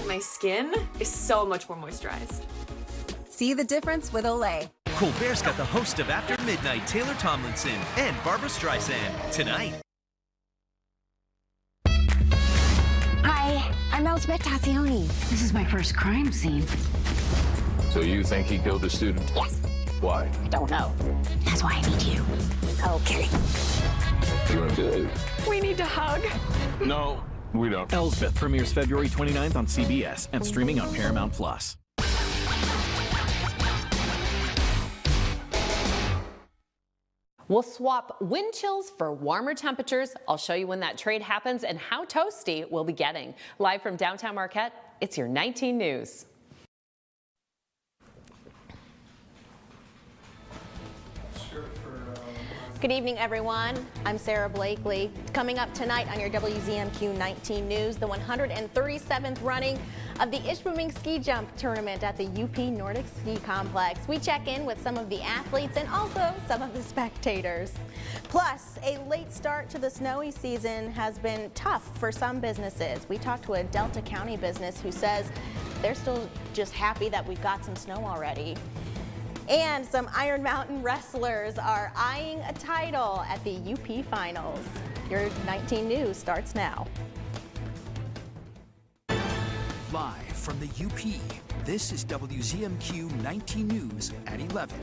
My skin is so much more moisturized. See the difference with Olay. Colbert's got the host of After Midnight, Taylor Tomlinson, and Barbara Streisand, tonight. Hi, I'm Elspeth Tassioni. This is my first crime scene. So you think he killed a student? Yes. Why? Don't know. That's why I need you. Okay. You okay? We need to hug. No, we don't. Elsbeth premieres February 29th on CBS and streaming on Paramount+. We'll swap wind chills for warmer temperatures. I'll show you when that trade happens and how toasty we'll be getting. Live from downtown Marquette, it's your 19 News. Good evening, everyone. I'm Sarah Blakely. Coming up tonight on your WZMQ 19 News, the 137th running of the Ishpeming Ski Jump Tournament at the UP Nordic Ski Complex. We check in with some of the athletes and also some of the spectators. Plus, a late start to the snowy season has been tough for some businesses. We talked to a Delta County business who says they're still just happy that we've got some snow already. And some Iron Mountain wrestlers are eyeing a title at the UP Finals. Your 19 News starts now. Live from the UP, this is WZMQ 19 News at 11.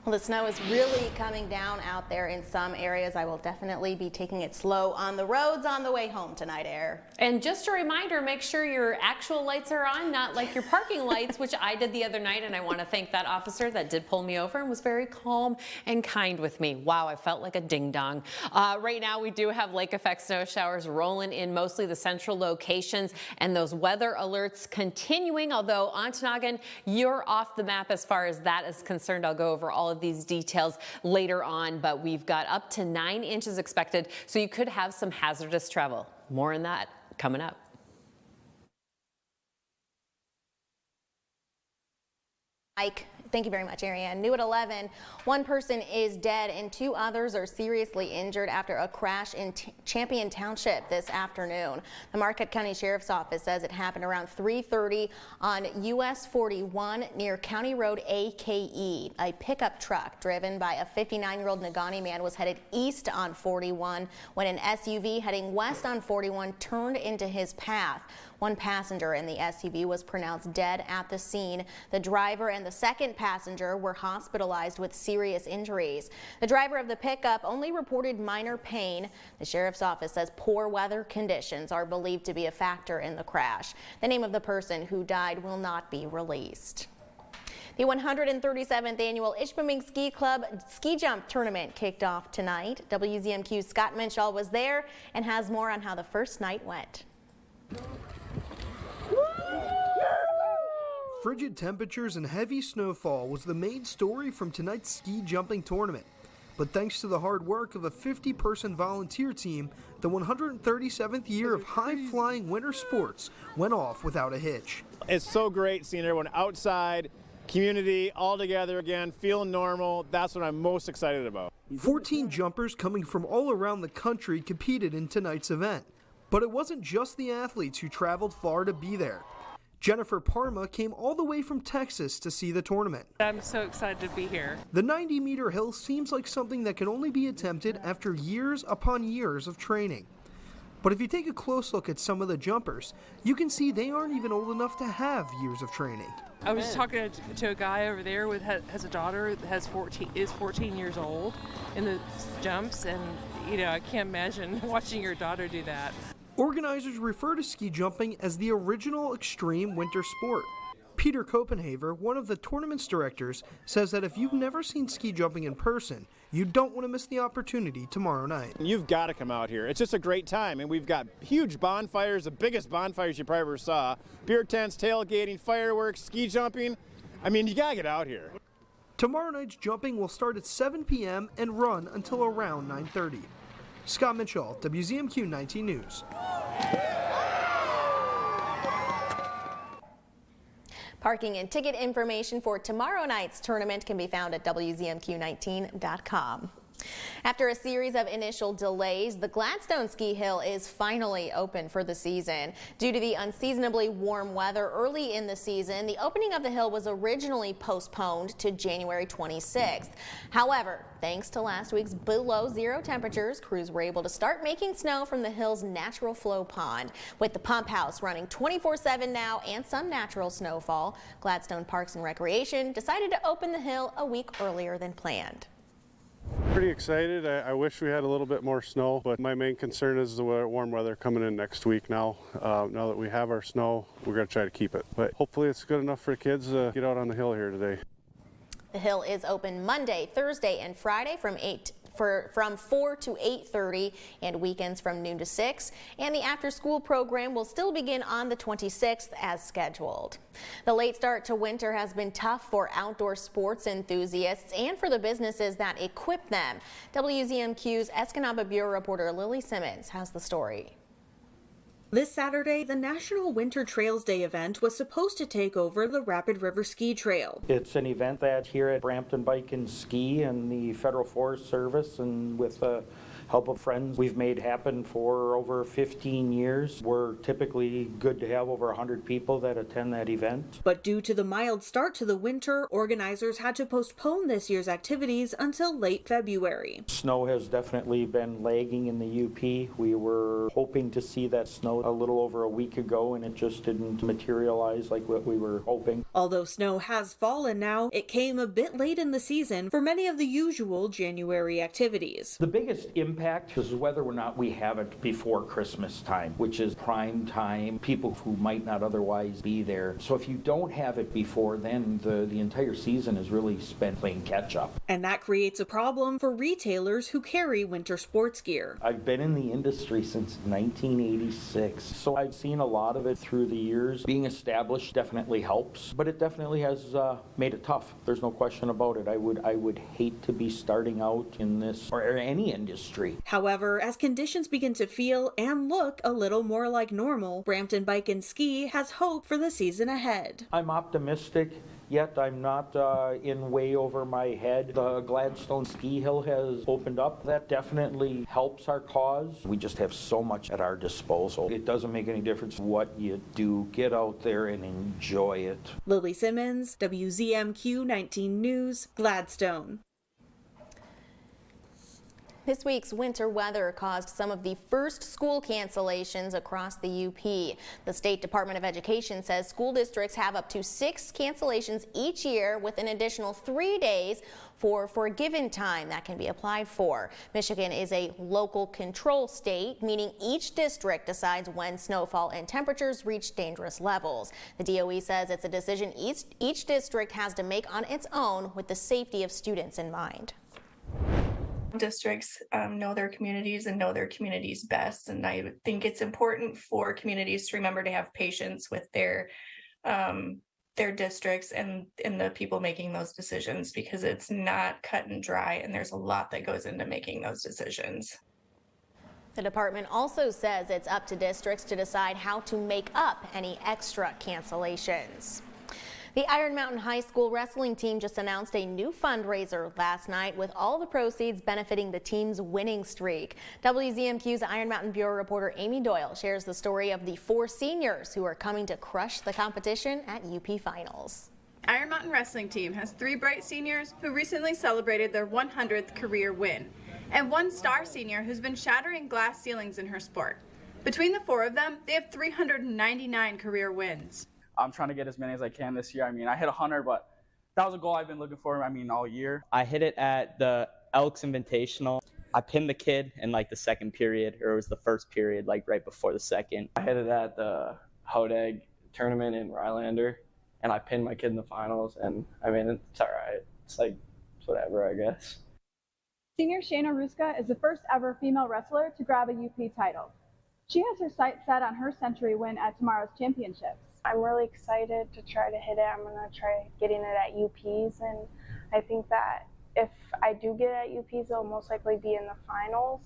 Well, the snow is really coming down out there in some areas. I will definitely be taking it slow on the roads on the way home tonight, Air. And just a reminder, make sure your actual lights are on, not like your parking lights, which I did the other night, and I want to thank that officer that did pull me over and was very calm and kind with me. Wow, I felt like a ding-dong. Right now, we do have lake effect snow showers rolling in mostly the central locations, and those weather alerts continuing, although Ontonagon, you're off the map as far as that is concerned. I'll go over all of these details later on, but we've got up to 9 inches expected, so you could have some hazardous travel. More on that coming up. Mike. Thank you very much, Ariane. New at 11, one person is dead and 2 others are seriously injured after a crash in Champion Township this afternoon. The Marquette County Sheriff's Office says it happened around 3:30 on US 41 near County Road AKE. A pickup truck driven by a 59-year-old Negaunee man was headed east on 41 when an SUV heading west on 41 turned into his path. One passenger in the SUV was pronounced dead at the scene. The driver and the second passenger were hospitalized with serious injuries. The driver of the pickup only reported minor pain. The sheriff's office says poor weather conditions are believed to be a factor in the crash. The name of the person who died will not be released. The 137th annual Ishpeming Ski Club Ski Jump Tournament kicked off tonight. WZMQ's Scott Minshall was there and has more on how the first night went. Frigid temperatures and heavy snowfall was the main story from tonight's ski jumping tournament. But thanks to the hard work of a 50-person volunteer team, the 137th year of high-flying winter sports went off without a hitch. It's so great seeing everyone outside, community, all together again, feeling normal. That's what I'm most excited about. 14 jumpers coming from all around the country competed in tonight's event. But it wasn't just the athletes who traveled far to be there. Jennifer Parma came all the way from Texas to see the tournament. I'm so excited to be here. The 90-meter hill seems like something that can only be attempted after years upon years of training. But if you take a close look at some of the jumpers, you can see they aren't even old enough to have years of training. I was talking to a guy over there with has a daughter that is 14 years old in the jumps, and I can't imagine watching your daughter do that. Organizers refer to ski jumping as the original extreme winter sport. Peter Copenhaver, one of the tournament's directors, says that if you've never seen ski jumping in person, you don't want to miss the opportunity tomorrow night. You've got to come out here. It's just a great time, and we've got huge bonfires, the biggest bonfires you probably ever saw. Beer tents, tailgating, fireworks, ski jumping. I mean, you got to get out here. Tomorrow night's jumping will start at 7 p.m. and run until around 9:30. Scott Mitchell, WZMQ 19 News. Parking and ticket information for tomorrow night's tournament can be found at WZMQ19.com. After a series of initial delays, the Gladstone Ski Hill is finally open for the season. Due to the unseasonably warm weather early in the season, the opening of the hill was originally postponed to January 26th. However, thanks to last week's below zero temperatures, crews were able to start making snow from the hill's natural flow pond. With the pump house running 24/7 now and some natural snowfall, Gladstone Parks and Recreation decided to open the hill a week earlier than planned. Pretty excited. I wish we had a little bit more snow, but my main concern is the warm weather coming in next week now. Now that we have our snow, we're going to try to keep it. But hopefully it's good enough for the kids to get out on the hill here today. The hill is open Monday, Thursday, and Friday from 4 to 8:30 and weekends from noon to 6. And the after-school program will still begin on the 26th as scheduled. The late start to winter has been tough for outdoor sports enthusiasts and for the businesses that equip them. WZMQ's Escanaba Bureau reporter Lily Simmons has the story. This Saturday, the National Winter Trails Day event was supposed to take over the Rapid River Ski Trail. It's an event that here at Brampton Bike and Ski and the Federal Forest Service and with the help of friends we've made happen for over 15 years. We're typically good to have over 100 people that attend that event. But due to the mild start to the winter, organizers had to postpone this year's activities until late February. Snow has definitely been lagging in the UP. We were hoping to see that snow a little over a week ago and it just didn't materialize like what we were hoping. Although snow has fallen now, it came a bit late in the season for many of the usual January activities. The biggest impact is whether or not we have it before Christmas time, which is prime time, people who might not otherwise be there. So if you don't have it before, then the entire season is really spent playing catch up. And that creates a problem for retailers who carry winter sports gear. I've been in the industry since 1986, so I've seen a lot of it through the years. Being established definitely helps, but it definitely has made it tough. There's no question about it. I would hate to be starting out in this or any industry. However, as conditions begin to feel and look a little more like normal, Brampton Bike and Ski has hope for the season ahead. I'm optimistic, yet I'm not in way over my head. The Gladstone Ski Hill has opened up. That definitely helps our cause. We just have so much at our disposal. It doesn't make any difference what you do. Get out there and enjoy it. Lily Simmons, WZMQ 19 News, Gladstone. This week's winter weather caused some of the first school cancellations across the UP. The State Department of Education says school districts have up to 6 cancellations each year with an additional 3 days for a given time that can be applied for. Michigan is a local control state, meaning each district decides when snowfall and temperatures reach dangerous levels. The DOE says it's a decision each district has to make on its own with the safety of students in mind. Districts know their communities and know their communities best, and I think it's important for communities to remember to have patience with their districts and the people making those decisions, because it's not cut and dry and there's a lot that goes into making those decisions. The department also says it's up to districts to decide how to make up any extra cancellations. The Iron Mountain High School wrestling team just announced a new fundraiser last night, with all the proceeds benefiting the team's winning streak. WZMQ's Iron Mountain Bureau reporter Amy Doyle shares the story of the 4 seniors who are coming to crush the competition at UP Finals. Iron Mountain Wrestling Team has 3 bright seniors who recently celebrated their 100th career win, and 1 star senior who's been shattering glass ceilings in her sport. Between the 4 of them, they have 399 career wins. I'm trying to get as many as I can this year. I mean, I hit 100, but that was a goal I've been looking for, all year. I hit it at the Elks Invitational. I pinned the kid in the second period, or it was the first period, right before the second. I hit it at the Hodeg tournament in Rylander, and I pinned my kid in the finals, and it's all right. It's whatever, I guess. Senior Shayna Ruska is the first ever female wrestler to grab a UP title. She has her sights set on her century win at tomorrow's championships. I'm really excited to try to hit it. I'm going to try getting it at UPs, and I think that if I do get it at UPs, it'll most likely be in the finals,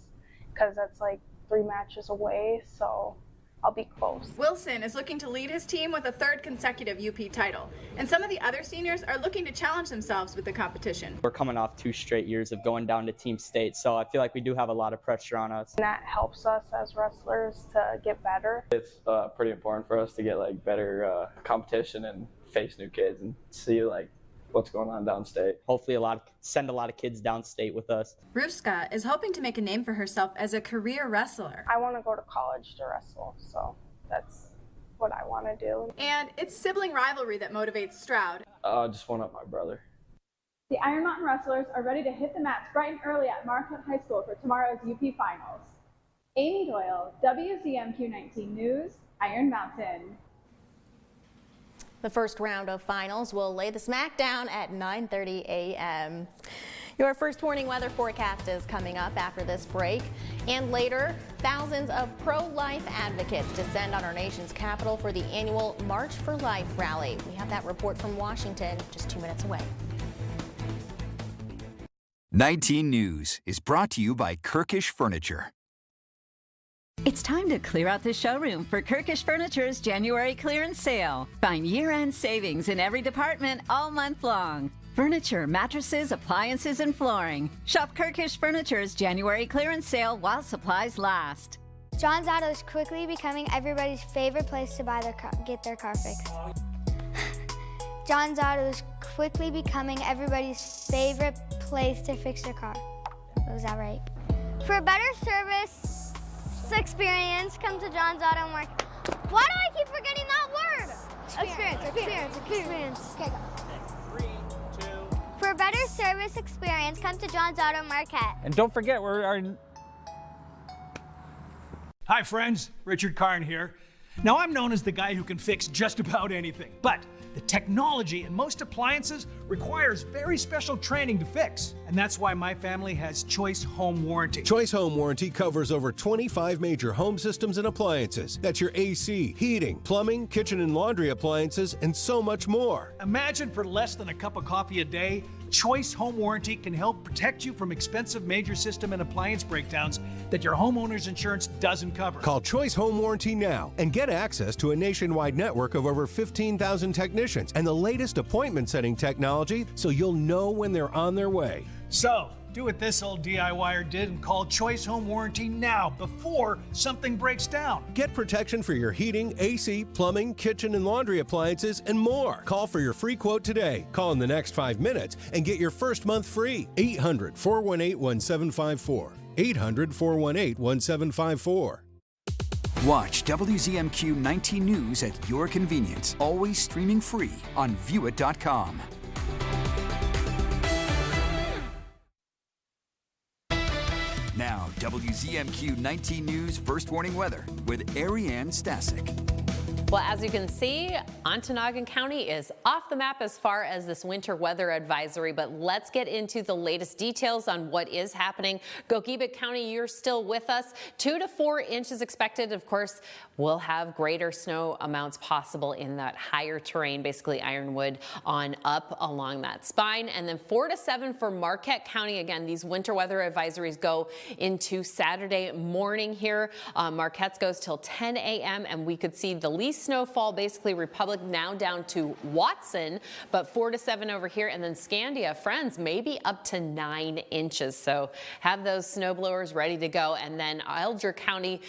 because that's 3 matches away. So I'll be close. Wilson is looking to lead his team with a third consecutive UP title, and some of the other seniors are looking to challenge themselves with the competition. We're coming off 2 straight years of going down to team state, so I feel like we do have a lot of pressure on us. And that helps us as wrestlers to get better. It's pretty important for us to get like better competition and face new kids and see like what's going on downstate. Hopefully send a lot of kids downstate with us. Ruska is hoping to make a name for herself as a career wrestler. I want to go to college to wrestle, so that's what I want to do. And it's sibling rivalry that motivates Stroud. I just one up my brother. The Iron Mountain wrestlers are ready to hit the mats bright and early at Marquette High School for tomorrow's UP Finals. Amy Doyle, WZMQ 19 News, Iron Mountain. The first round of finals will lay the smackdown at 9:30 a.m. Your first warning weather forecast is coming up after this break. And later, thousands of pro-life advocates descend on our nation's capital for the annual March for Life rally. We have that report from Washington just 2 minutes away. 19 News is brought to you by Kirkish Furniture. It's time to clear out the showroom for Kirkish Furniture's January clearance sale. Find year-end savings in every department all month long. Furniture, mattresses, appliances, and flooring. Shop Kirkish Furniture's January clearance sale while supplies last. John's Auto is quickly becoming everybody's favorite place to get their car fixed. John's Auto is quickly becoming everybody's favorite place to fix their car. Was that right? For a better service experience, come to John's Auto Market. Why do I keep forgetting that word? Experience. Okay, go. 3, 2. For a better service experience, come to John's Auto Market. And don't forget, Hi friends, Richard Karn here. Now I'm known as the guy who can fix just about anything, but the technology in most appliances requires very special training to fix. And that's why my family has Choice Home Warranty. Choice Home Warranty covers over 25 major home systems and appliances. That's your AC, heating, plumbing, kitchen and laundry appliances, and so much more. Imagine for less than a cup of coffee a day, Choice Home Warranty can help protect you from expensive major system and appliance breakdowns that your homeowner's insurance doesn't cover. Call Choice Home Warranty now and get access to a nationwide network of over 15,000 technicians and the latest appointment setting technology so you'll know when they're on their way. So, do what this old DIYer did and call Choice Home Warranty now before something breaks down. Get protection for your heating, AC, plumbing, kitchen and laundry appliances, and more. Call for your free quote today. Call in the next 5 minutes and get your first month free. 800-418-1754. 800-418-1754. Watch WZMQ 19 News at your convenience. Always streaming free on viewit.com. Now, WZMQ 19 News First Warning Weather with Ariane Stasek. Well, as you can see, Ontonagon County is off the map as far as this winter weather advisory, but let's get into the latest details on what is happening. Gogebic County, you're still with us. 2 to 4 inches expected. Of course, we'll have greater snow amounts possible in that higher terrain, basically Ironwood on up along that spine. And then 4 to 7 for Marquette County. Again, these winter weather advisories go into Saturday morning here. Marquette's goes till 10 a.m. and we could see the least snowfall, basically Republic now down to Watson, but 4 to 7 over here, and then Scandia, Friends, maybe up to 9 inches. So have those snow blowers ready to go. And then Alger County,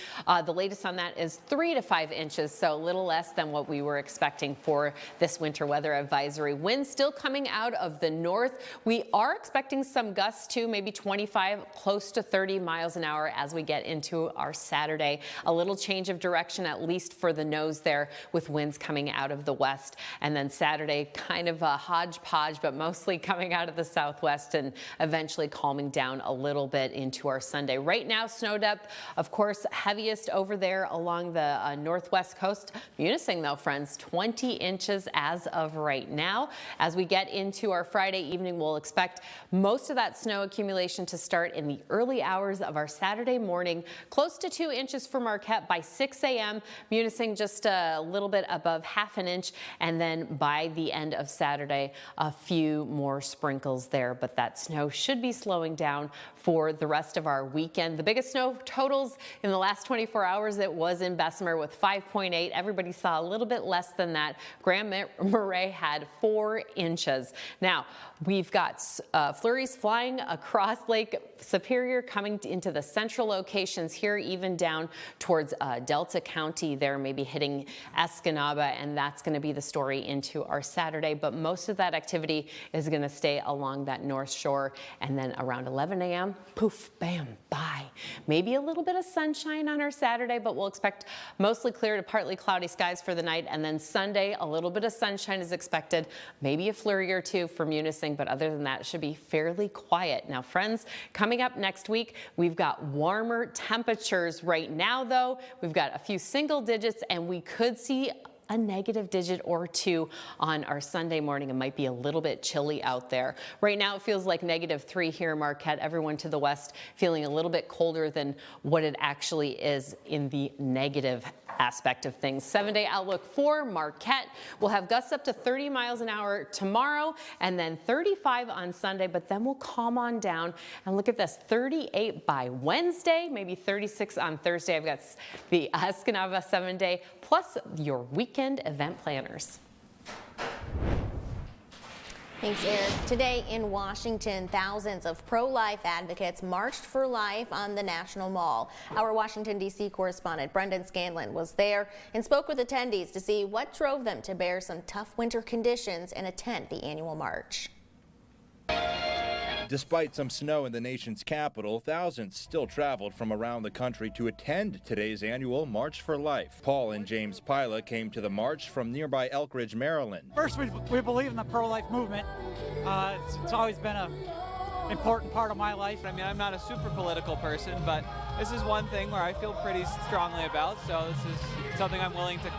the latest on that is 3 to 5 inches, so a little less than what we were expecting for this winter weather advisory. Winds still coming out of the north. We are expecting some gusts too, maybe 25, close to 30 miles an hour as we get into our Saturday. A little change of direction, at least for the nose there, with winds coming out of the west. And then Saturday, kind of a hodgepodge, but mostly coming out of the southwest and eventually calming down a little bit into our Sunday. Right now, snow depth, of course, heaviest over there along the northwest coast. Munising, though, friends, 20 inches as of right now. As we get into our Friday evening, we'll expect most of that snow accumulation to start in the early hours of our Saturday morning. Close to 2 inches for Marquette by 6 a.m. Munising just a little bit above half an inch, and then by the end of Saturday, a few more sprinkles there, but that snow should be slowing down for the rest of our weekend. The biggest snow totals in the last 24 hours, it was in Bessemer with 5.8. Everybody saw a little bit less than that. Grand Marais had 4 inches. Now, we've got flurries flying across Lake Superior, coming into the central locations here, even down towards Delta County there, maybe hitting Escanaba, and that's going to be the story into our Saturday. But most of that activity is going to stay along that north shore, and then around 11 a.m., poof, bam, bye. Maybe a little bit of sunshine on our Saturday, but we'll expect mostly clear to partly cloudy skies for the night, and then Sunday, a little bit of sunshine is expected, maybe a flurry or two for Munising, but other than that, it should be fairly quiet. Now, friends, coming up next week, we've got warmer temperatures. Right now, though, we've got a few single digits, and we could see a negative digit or 2 on our Sunday morning. It might be a little bit chilly out there. Right now it feels like -3 here in Marquette. Everyone to the west feeling a little bit colder than what it actually is in the negative aspect of things. 7-day outlook for Marquette. We'll have gusts up to 30 miles an hour tomorrow, and then 35 on Sunday, but then we'll calm on down. And look at this, 38 by Wednesday, maybe 36 on Thursday. I've got the Escanaba 7-day plus your weekend event planners. Thanks, Eric. Today in Washington, thousands of pro-life advocates marched for life on the National Mall. Our Washington, D.C. correspondent Brendan Scanlon was there and spoke with attendees to see what drove them to bear some tough winter conditions and attend the annual march. Despite some snow in the nation's capital, thousands still traveled from around the country to attend today's annual March for Life. Paul and James Pila came to the march from nearby Elkridge, Maryland. First, we believe in the pro-life movement. It's always been an important part of my life. I mean, I'm not a super political person, but this is one thing where I feel pretty strongly about, so this is something I'm willing to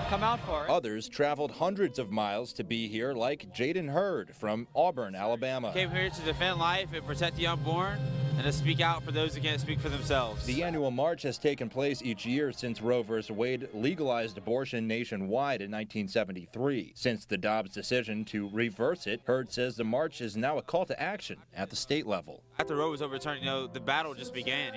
come out for. Others traveled hundreds of miles to be here, like Jaden Hurd from Auburn, Alabama. Came here to defend life and protect the unborn, and to speak out for those who can't speak for themselves. The annual march has taken place each year since Roe v. Wade legalized abortion nationwide in 1973. Since the Dobbs decision to reverse it, Hurd says the march is now a call to action at the state level. After Roe was overturned, the battle just began,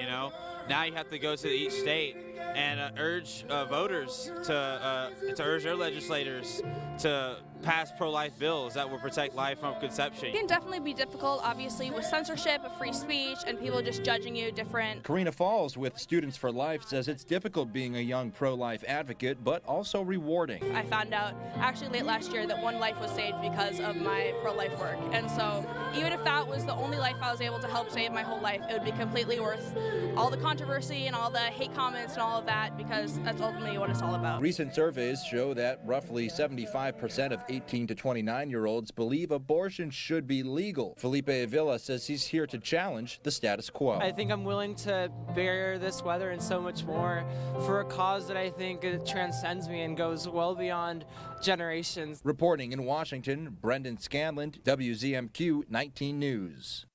Now you have to go to each state and urge voters to urge their legislators to pass pro-life bills that will protect life from conception. It can definitely be difficult, obviously, with censorship, free speech, and people just judging you different. Karina Falls with Students for Life says it's difficult being a young pro-life advocate, but also rewarding. I found out actually late last year that one life was saved because of my pro-life work. And so even if that was the only life I was able to help save my whole life, it would be completely worth all the controversy and all the hate comments and all of that, because that's ultimately what it's all about. Recent surveys show that roughly 75% of 18 to 29-year-olds believe abortion should be legal. Felipe Avila says he's here to challenge the status quo. I think I'm willing to bear this weather and so much more for a cause that I think transcends me and goes well beyond generations. Reporting in Washington, Brendan Scanlon, WZMQ 19 News.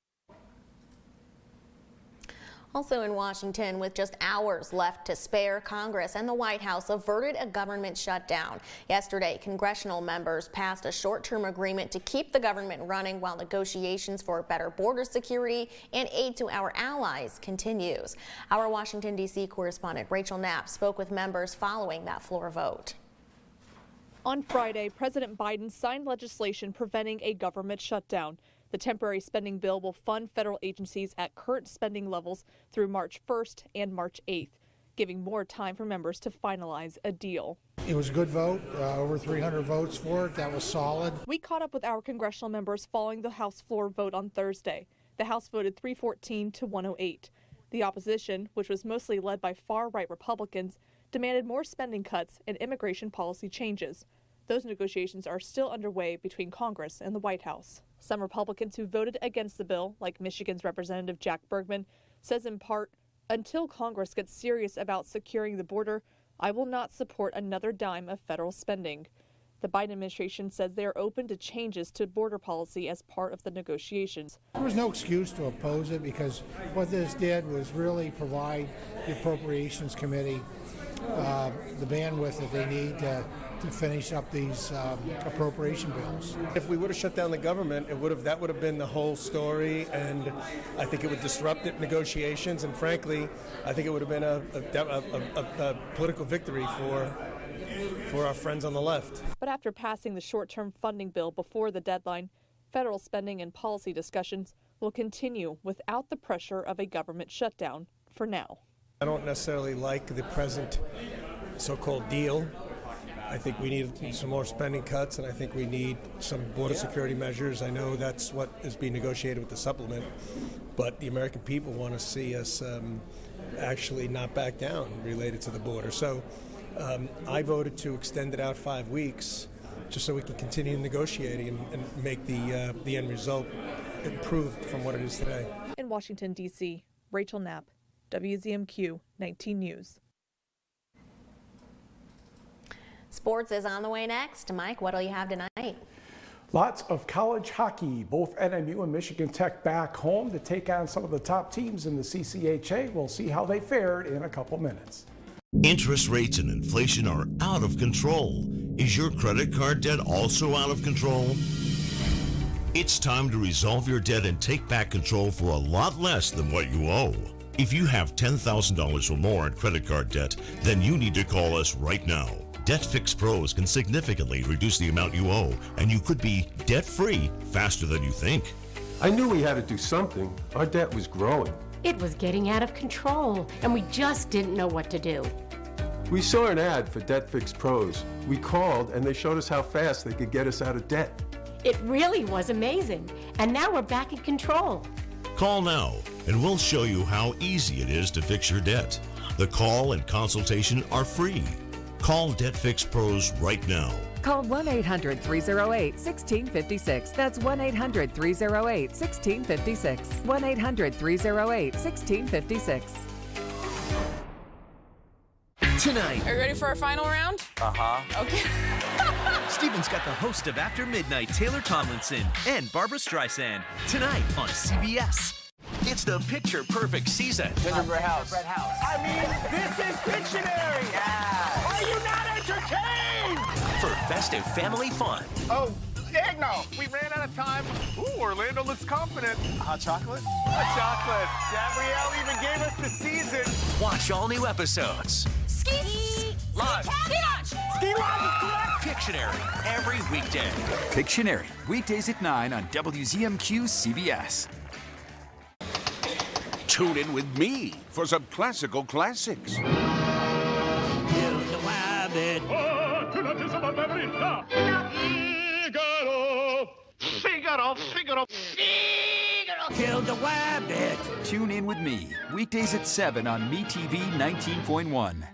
Also in Washington, with just hours left to spare, Congress and the White House averted a government shutdown. Yesterday, congressional members passed a short-term agreement to keep the government running while negotiations for better border security and aid to our allies continues. Our Washington, D.C. correspondent Rachel Knapp spoke with members following that floor vote. On Friday, President Biden signed legislation preventing a government shutdown. The temporary spending bill will fund federal agencies at current spending levels through March 1st and March 8th, giving more time for members to finalize a deal. It was a good vote, over 300 votes for it. That was solid. We caught up with our congressional members following the House floor vote on Thursday. The House voted 314 to 108. The opposition, which was mostly led by far-right Republicans, demanded more spending cuts and immigration policy changes. Those negotiations are still underway between Congress and the White House. Some Republicans who voted against the bill, like Michigan's Representative Jack Bergman, says in part, "Until Congress gets serious about securing the border, I will not support another dime of federal spending." The Biden administration says they are open to changes to border policy as part of the negotiations. There was no excuse to oppose it because what this did was really provide the Appropriations Committee the bandwidth that they need to finish up these appropriation bills. If we would have shut down the government, that would have been the whole story, and I think it would disrupt negotiations. And frankly, I think it would have been a political victory for our friends on the left. But after passing the short-term funding bill before the deadline, federal spending and policy discussions will continue without the pressure of a government shutdown for now. I don't necessarily like the present so-called deal. I think we need some more spending cuts, and I think we need some border security measures. I know that's what is being negotiated with the supplement, but the American people want to see us actually not back down related to the border. So I voted to extend it out 5 weeks just so we can continue negotiating and make the end result improved from what it is today. In Washington, D.C., Rachel Knapp, WZMQ 19 News. Sports is on the way next. Mike, what do you have tonight? Lots of college hockey. Both NMU and Michigan Tech back home to take on some of the top teams in the CCHA. We'll see how they fared in a couple minutes. Interest rates and inflation are out of control. Is your credit card debt also out of control? It's time to resolve your debt and take back control for a lot less than what you owe. If you have $10,000 or more in credit card debt, then you need to call us right now. Debt Fix Pros can significantly reduce the amount you owe, and you could be debt-free faster than you think. I knew we had to do something. Our debt was growing. It was getting out of control, and we just didn't know what to do. We saw an ad for Debt Fix Pros. We called, and they showed us how fast they could get us out of debt. It really was amazing, and now we're back in control. Call now, and we'll show you how easy it is to fix your debt. The call and consultation are free. Call Debt Fix Pros right now. Call 1-800-308-1656. That's 1-800-308-1656. 1-800-308-1656. Tonight. Are you ready for our final round? Uh-huh. Okay. Steven's got the host of After Midnight, Taylor Tomlinson, and Barbara Streisand. Tonight on CBS. It's the picture-perfect season. Gingerbread house. I mean, this is Pictionary! Yeah. Are you not entertained? For festive family fun. Oh, eggnog. We ran out of time. Ooh, Orlando looks confident. Hot chocolate? Hot chocolate. Gabrielle even gave us the season. Watch all new episodes. Ski Lodge. Ski Lodge. Ski Lodge is correct. Pictionary, every weekday. Pictionary, weekdays at 9 on WZMQ CBS. Tune in with me for some classical classics. Figaro. Kill the wabbit. Tune in with me, weekdays at 7 on MeTV 19.1.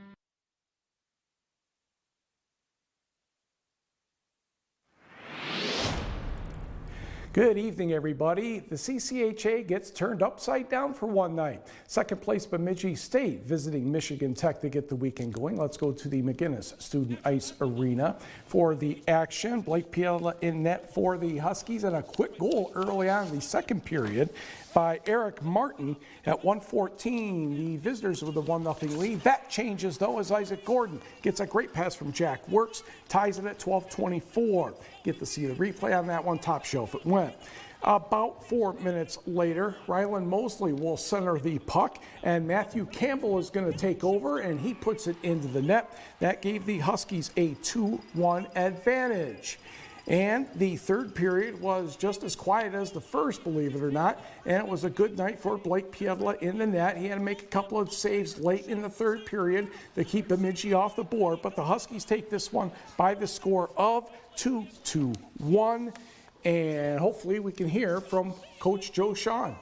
Good evening, everybody. The CCHA gets turned upside down for one night. Second place Bemidji State visiting Michigan Tech to get the weekend going. Let's go to the McGinnis Student Ice Arena for the action. Blake Piella in net for the Huskies, and a quick goal early on in the second period by Eric Martin at 1:14. The visitors with a 1-0 lead. That changes, though, as Isaac Gordon gets a great pass from Jack Works, ties it at 12:24. Get to see the replay on that one. Top shelf it went. About 4 minutes later, Rylan Mosley will center the puck, and Matthew Campbell is going to take over, and he puts it into the net. That gave the Huskies a 2-1 advantage. And the third period was just as quiet as the first, believe it or not, and it was a good night for Blake Piedla in the net. He had to make a couple of saves late in the third period to keep Bemidji off the board, but the Huskies take this one by the score of 2-1, and hopefully we can hear from Coach Joe Shawn.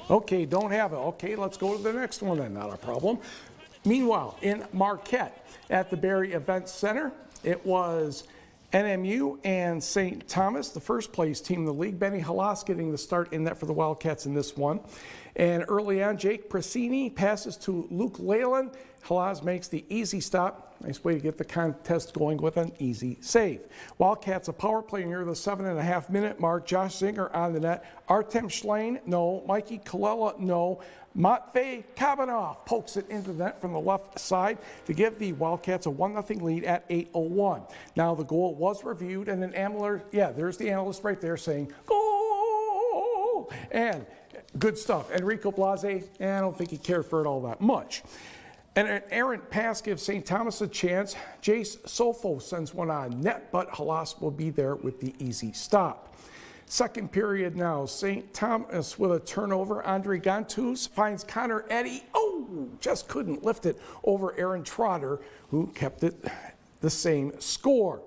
Okay, don't have it. Okay, let's go to the next one then, not a problem. Meanwhile, in Marquette at the Barrie Events Center, it was NMU and St. Thomas, the first place team in the league. Benny Halas getting the start in that for the Wildcats in this one. And early on, Jake Prasini passes to Luke Leyland. Halaz makes the easy stop. Nice way to get the contest going with an easy save. Wildcats a power play near the 7.5-minute mark. Josh Zinger on the net. Artem Schlein, no. Mikey Kallela, no. Matvey Kabanov pokes it into the net from the left side to give the Wildcats a 1-0 lead at 8:01. Now the goal was reviewed, and an analyst, there's the analyst right there saying, goal! And good stuff. Enrico Blase, I don't think he cared for it all that much. And an errant pass gives St. Thomas a chance. Jace Sofo sends one on net, but Halas will be there with the easy stop. Second period now, St. Thomas with a turnover. Andre Gantus finds Connor Eddy. Oh, just couldn't lift it over Aaron Trotter, who kept it the same score.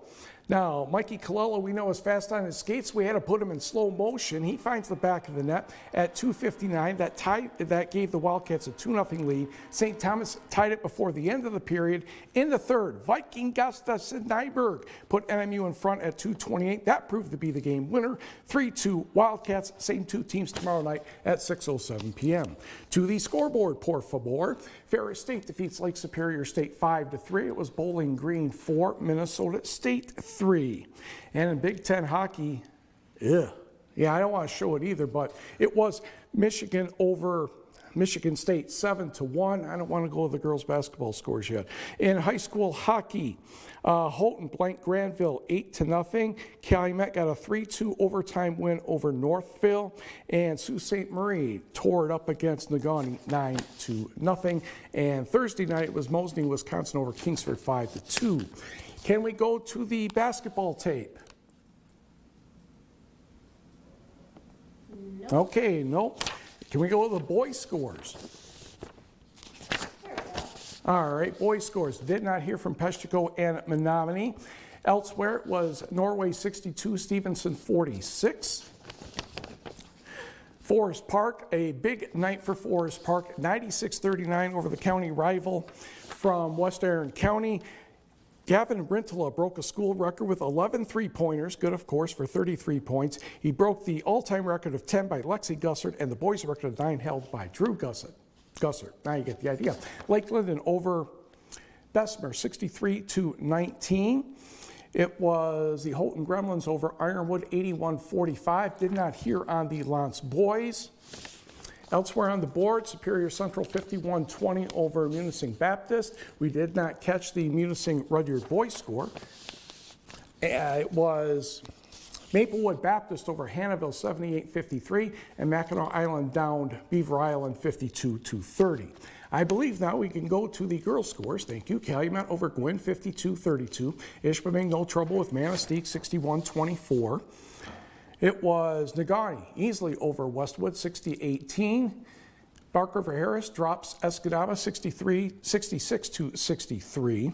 Now, Mikey Kallela, we know, is fast on his skates. We had to put him in slow motion. He finds the back of the net at 2:59. That gave the Wildcats a 2-0 lead. St. Thomas tied it before the end of the period. In the third, Viking Gustafsson Nyberg put NMU in front at 2:28. That proved to be the game winner. 3-2 Wildcats. Same two teams tomorrow night at 6:07 p.m. To the scoreboard, por favor. Ferris State defeats Lake Superior State 5-3. It was Bowling Green 4, Minnesota State 3. And in Big Ten hockey, I don't want to show it either, but it was Michigan over Michigan State 7-1. I don't want to go with the girls' basketball scores yet. In high school hockey, Houghton blanked Granville 8-0. Calumet got a 3-2 overtime win over Northville, and Sault Ste. Marie tore it up against Negaunee 9-0. And Thursday night it was Mosinee, Wisconsin over Kingsford 5-2. Can we go to the basketball tape? No. Okay, nope. Can we go to the boys' scores? All right, boys' scores. Did not hear from Peshtigo and Menominee. Elsewhere, it was Norway 62, Stevenson 46. Forest Park, a big night for Forest Park, 96-39 over the county rival from West Erin County. Gavin Brintola broke a school record with 11 three-pointers, good, of course, for 33 points. He broke the all-time record of 10 by Lexi Gussert and the boys' record of 9 held by Drew Gussert. Now you get the idea. Lake Linden over Bessemer, 63-19. It was the Houghton Gremlins over Ironwood, 81-45. Did not hear on the Lance boys. Elsewhere on the board, Superior Central 51-20 over Munising Baptist. We did not catch the Munising Rudyard boys score. It was Maplewood Baptist over Hannahville 78-53, and Mackinac Island downed Beaver Island 52-30. I believe now we can go to the girls' scores. Thank you. Calumet over Gwynn 52-32. Ishpeming no trouble with Manistee 61-24. It was Negaunee easily over Westwood 60-18. Bark River Harris drops Escanaba 66-63.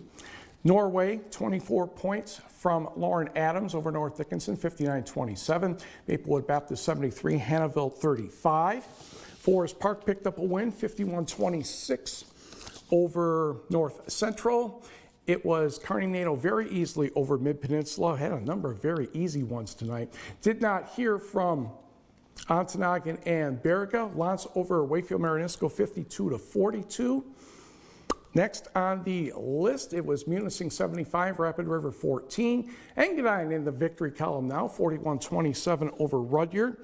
Norway 24 points from Lauren Adams over North Dickinson 59-27. Maplewood Baptist 73, Hannahville 35. Forest Park picked up a win 51-26 over North Central. It was Kearney NATO very easily over Mid-Peninsula. Had a number of very easy ones tonight. Did not hear from Ontonagon and Beriga. Lance over Wakefield Marinisco 52-42. Next on the list, it was Munising 75, Rapid River 14. Engadine in the victory column now, 41-27 over Rudyard.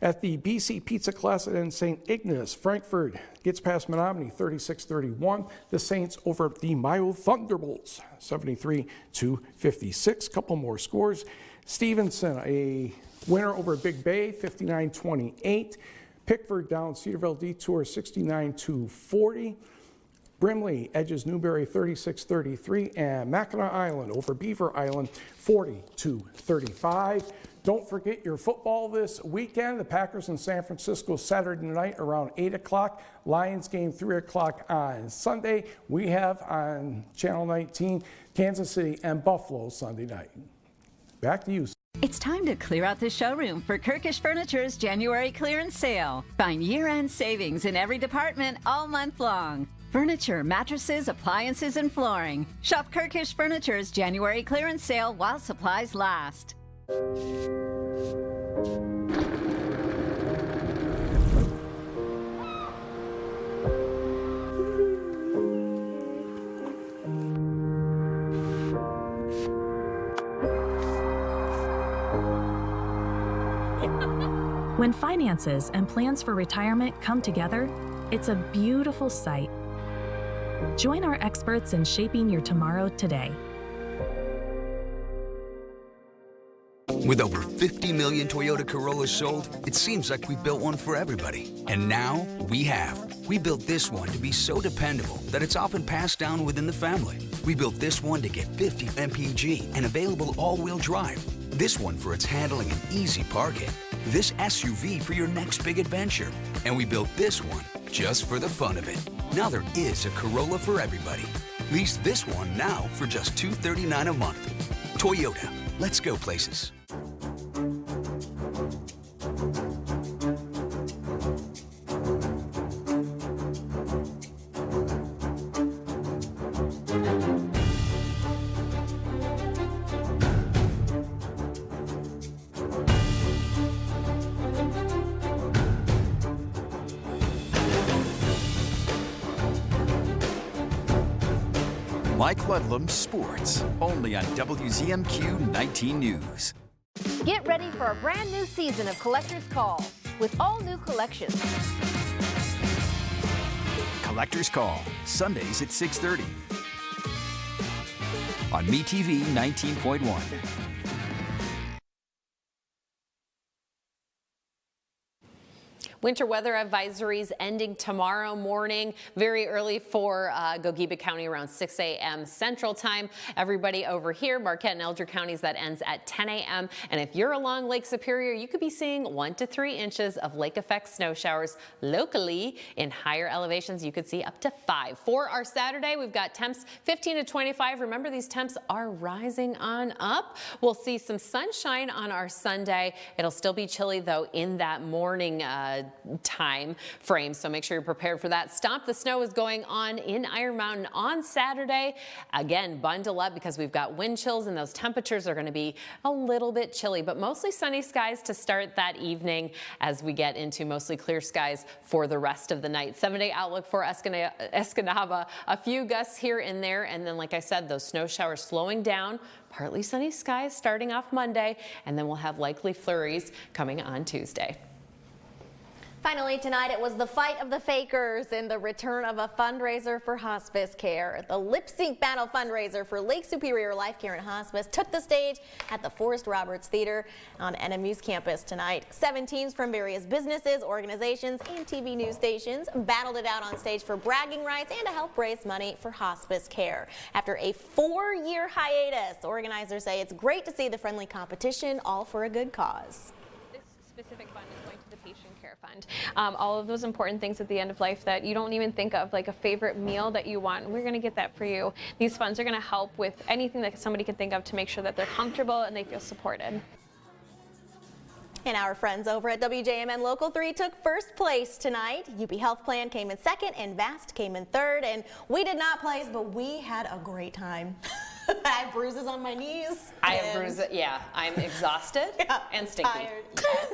At the BC Pizza Classic in St. Ignace, Frankfurt gets past Menominee 36-31. The Saints over the Mayo Thunderbolts 73-56. Couple more scores. Stevenson, a winner over Big Bay 59-28. Pickford down Cedarville Detour 69-40. Brimley edges Newberry 36-33, and Mackinac Island over Beaver Island 40-35. Don't forget your football this weekend. The Packers in San Francisco Saturday night around 8 o'clock. Lions game 3 o'clock on Sunday. We have on Channel 19 Kansas City and Buffalo Sunday night. Back to you. It's time to clear out the showroom for Kirkish Furniture's January clearance sale. Find year-end savings in every department all month long. Furniture, mattresses, appliances, and flooring. Shop Kirkish Furniture's January clearance sale while supplies last. When finances and plans for retirement come together, it's a beautiful sight. Join our experts in shaping your tomorrow today. With over 50 million Toyota Corollas sold, it seems like we built one for everybody. And now we have. We built this one to be so dependable that it's often passed down within the family. We built this one to get 50 mpg and available all-wheel drive. This one for its handling and easy parking. This SUV for your next big adventure. And we built this one just for the fun of it. Now there is a Corolla for everybody. Lease this one now for just $239 a month. Toyota, let's go places. Mike Ludlum Sports, only on WZMQ 19 News. Get ready for a brand new season of Collector's Call with all new collections. Collector's Call, Sundays at 6:30 on MeTV 19.1. Winter weather advisories ending tomorrow morning, very early for Gogebic County around 6 a.m. Central Time. Everybody over here, Marquette and Elder counties, that ends at 10 a.m. And if you're along Lake Superior, you could be seeing 1 to 3 inches of lake effect snow showers locally. In higher elevations, you could see up to 5. For our Saturday, we've got temps 15 to 25. Remember, these temps are rising on up. We'll see some sunshine on our Sunday. It'll still be chilly, though, in that morning time frame, so make sure you're prepared for that. Stomp the Snow is going on in Iron Mountain on Saturday. Again, bundle up because we've got wind chills and those temperatures are going to be a little bit chilly, but mostly sunny skies to start that evening as we get into mostly clear skies for the rest of the night. 7-day outlook for Escanaba, a few gusts here and there, and then, like I said, those snow showers slowing down. Partly sunny skies starting off Monday, and then we'll have likely flurries coming on Tuesday. Finally tonight, it was the fight of the fakers and the return of a fundraiser for hospice care. The lip sync battle fundraiser for Lake Superior Life Care and Hospice took the stage at the Forrest Roberts Theater on NMU's campus tonight. 7 teams from various businesses, organizations, and TV news stations battled it out on stage for bragging rights and to help raise money for hospice care. After a 4-year hiatus, organizers say it's great to see the friendly competition, all for a good cause. This specific fund is going to the patient care fund. All of those important things at the end of life that you don't even think of, like a favorite meal that you want, we're going to get that for you. These funds are going to help with anything that somebody can think of to make sure that they're comfortable and they feel supported. And our friends over at WJMN Local 3 took first place tonight. UP Health Plan came in second and VAST came in third. And we did not place, but we had a great time. I have bruises on my knees. I have bruises, yeah. I'm exhausted and stinky. Tired. Yes.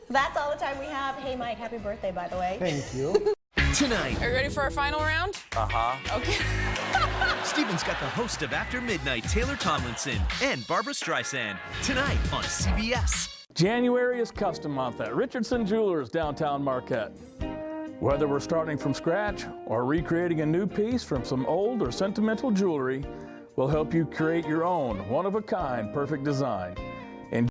That's all the time we have. Hey, Mike, happy birthday, by the way. Thank you. Tonight. Are you ready for our final round? Uh-huh. Okay. Steven's got the host of After Midnight, Taylor Tomlinson, and Barbara Streisand. Tonight on CBS. January is custom month at Richardson Jewelers, downtown Marquette. Whether we're starting from scratch or recreating a new piece from some old or sentimental jewelry, we'll help you create your own one-of-a-kind perfect design.